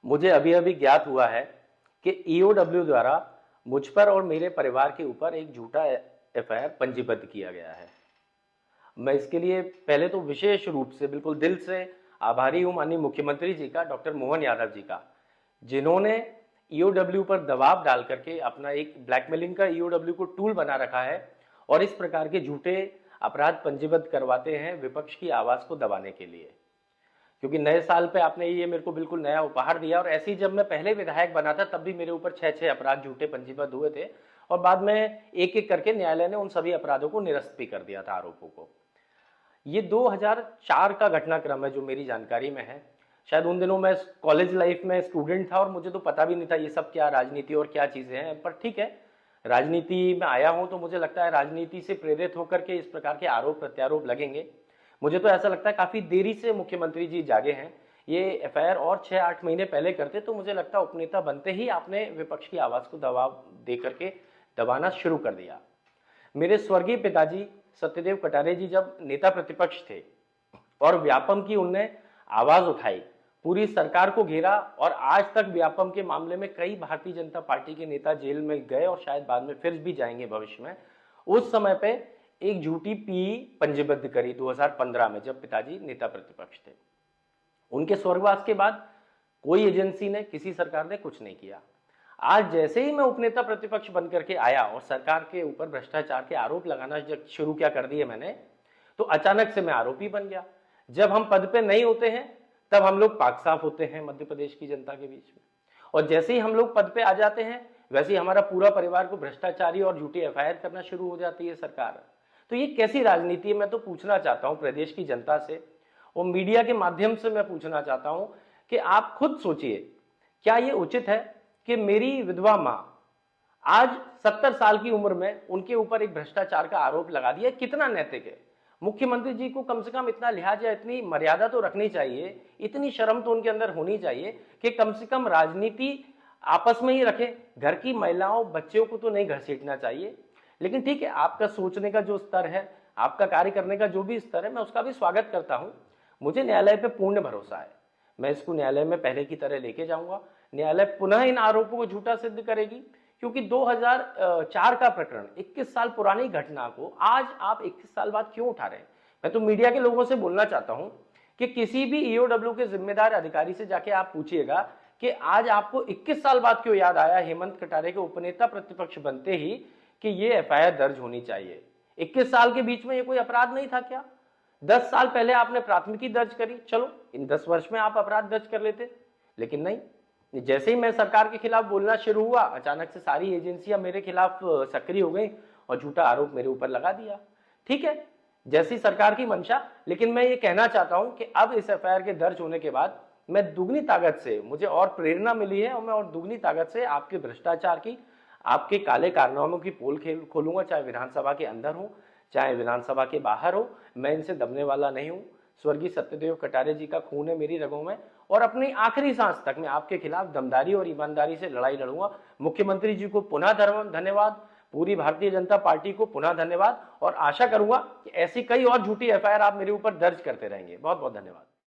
मुझे अभी अभी ज्ञात हुआ है कि ईओडब्ल्यू द्वारा मुझ पर और मेरे परिवार के ऊपर एक झूठा एफआईआर पंजीबद्ध किया गया है। मैं इसके लिए पहले तो विशेष रूप से बिल्कुल दिल से आभारी हूं माननीय मुख्यमंत्री जी का, डॉक्टर मोहन यादव जी का, जिन्होंने ईओडब्ल्यू पर दबाव डाल करके अपना एक ब्लैकमेलिंग का ईओडब्ल्यू को टूल बना रखा है और इस प्रकार के झूठे अपराध पंजीबद्ध करवाते हैं विपक्ष की आवाज को दबाने के लिए। क्योंकि नए साल पे आपने ये मेरे को बिल्कुल नया उपहार दिया, और ऐसे ही जब मैं पहले विधायक बना था तब भी मेरे ऊपर 6 अपराध झूठे पंजीबद्ध हुए थे और बाद में एक एक करके न्यायालय ने उन सभी अपराधों को निरस्त भी कर दिया था, आरोपों को। ये 2004 का घटनाक्रम है जो मेरी जानकारी में है। शायद उन दिनों मैं कॉलेज लाइफ में स्टूडेंट था और मुझे तो पता भी नहीं था ये सब क्या राजनीति और क्या चीजें हैं, पर ठीक है, राजनीति में आया हूं तो मुझे लगता है राजनीति से प्रेरित होकर के इस प्रकार के आरोप प्रत्यारोप लगेंगे। मुझे तो ऐसा लगता है काफी देरी से मुख्यमंत्री जी जागे हैं। ये एफआईआर और 6-8 महीने पहले करते तो मुझे लगता है उपनेता बनते ही आपने विपक्ष की आवाज को दबाव दे करके दबाना शुरू कर दिया। मेरे स्वर्गीय पिताजी सत्यदेव कटारे जी जब नेता प्रतिपक्ष थे और व्यापम की उनने आवाज उठाई, पूरी सरकार को घेरा, और आज तक व्यापम के मामले में कई भारतीय जनता पार्टी के नेता जेल में गए और शायद बाद में फिर भी जाएंगे भविष्य में। उस समय पे एक झूठी पीई पंजीबद्ध करी 2015 में जब पिताजी नेता प्रतिपक्ष थे। उनके स्वर्गवास के बाद कोई एजेंसी ने, किसी सरकार ने कुछ नहीं किया। आज जैसे ही मैं उपनेता प्रतिपक्ष बनकर के आया और सरकार के ऊपर भ्रष्टाचार के आरोप लगाना जब शुरू क्या कर दिए मैंने, तो अचानक से मैं आरोपी बन गया। जब हम पद पे नहीं होते हैं तब हम लोग पाक साफ होते हैं मध्य प्रदेश की जनता के बीच में, और जैसे ही हम लोग पद पे आ जाते हैं वैसे ही हमारा पूरा परिवार को भ्रष्टाचारी और झूठी एफआईआर करना शुरू हो जाती है सरकार। तो ये कैसी राजनीति है? मैं तो पूछना चाहता हूं प्रदेश की जनता से और मीडिया के माध्यम से मैं पूछना चाहता हूं कि आप खुद सोचिए, क्या ये उचित है कि मेरी विधवा मां आज 70 साल की उम्र में उनके ऊपर एक भ्रष्टाचार का आरोप लगा दिया? कितना नैतिक है? मुख्यमंत्री जी को कम से कम इतना लिहाज या इतनी मर्यादा तो रखनी चाहिए, इतनी शर्म तो उनके अंदर होनी चाहिए कि कम से कम राजनीति आपस में ही रखे, घर की महिलाओं बच्चों को तो नहीं घसीटना चाहिए। लेकिन ठीक है, आपका सोचने का जो स्तर है, आपका कार्य करने का जो भी स्तर है, मैं उसका भी स्वागत करता हूं। मुझे न्यायालय पे पूर्ण भरोसा है, मैं इसको न्यायालय में पहले की तरह लेके जाऊंगा। न्यायालय पुनः इन आरोपों को झूठा सिद्ध करेगी, क्योंकि 2004 का प्रकरण, 21 साल पुरानी घटना को आज आप 21 साल बाद क्यों उठा रहे हैं? मैं तो मीडिया के लोगों से बोलना चाहता हूं कि किसी भी ईओडब्ल्यू के जिम्मेदार अधिकारी से जाके आप पूछिएगा कि आज आपको 21 साल बाद क्यों याद आया हेमंत कटारे के उपनेता प्रतिपक्ष बनते ही कि ये एफआईआर दर्ज होनी चाहिए। 21 साल के बीच में ये कोई अपराध नहीं था क्या? 10 साल पहले आपने प्राथमिकी दर्ज करी, चलो इन 10 वर्ष में आप अपराध दर्ज कर लेते, लेकिन नहीं। जैसे ही मैं सरकार के खिलाफ बोलना शुरू हुआ, अचानक से सारी एजेंसियां मेरे खिलाफ सक्रिय हो गई और झूठा आरोप मेरे ऊपर लगा दिया। ठीक है, जैसी सरकार की मंशा, लेकिन मैं ये कहना चाहता हूं कि अब इस एफआईआर के दर्ज होने के बाद मैं दुगनी ताकत से, मुझे और प्रेरणा मिली है और मैं और दुगनी ताकत से आपके भ्रष्टाचार की, आपके काले कारनामों की पोल खोलूंगा, चाहे विधानसभा के अंदर हो चाहे विधानसभा के बाहर हो। मैं इनसे दबने वाला नहीं हूं। स्वर्गीय सत्यदेव कटारे जी का खून है मेरी रगों में और अपनी आखिरी सांस तक मैं आपके खिलाफ दमदारी और ईमानदारी से लड़ाई लड़ूंगा। मुख्यमंत्री जी को पुनः धन्यवाद, पूरी भारतीय जनता पार्टी को पुनः धन्यवाद, और आशा करूंगा कि ऐसी कई और झूठी एफआईआर आप मेरे ऊपर दर्ज करते रहेंगे। बहुत बहुत धन्यवाद।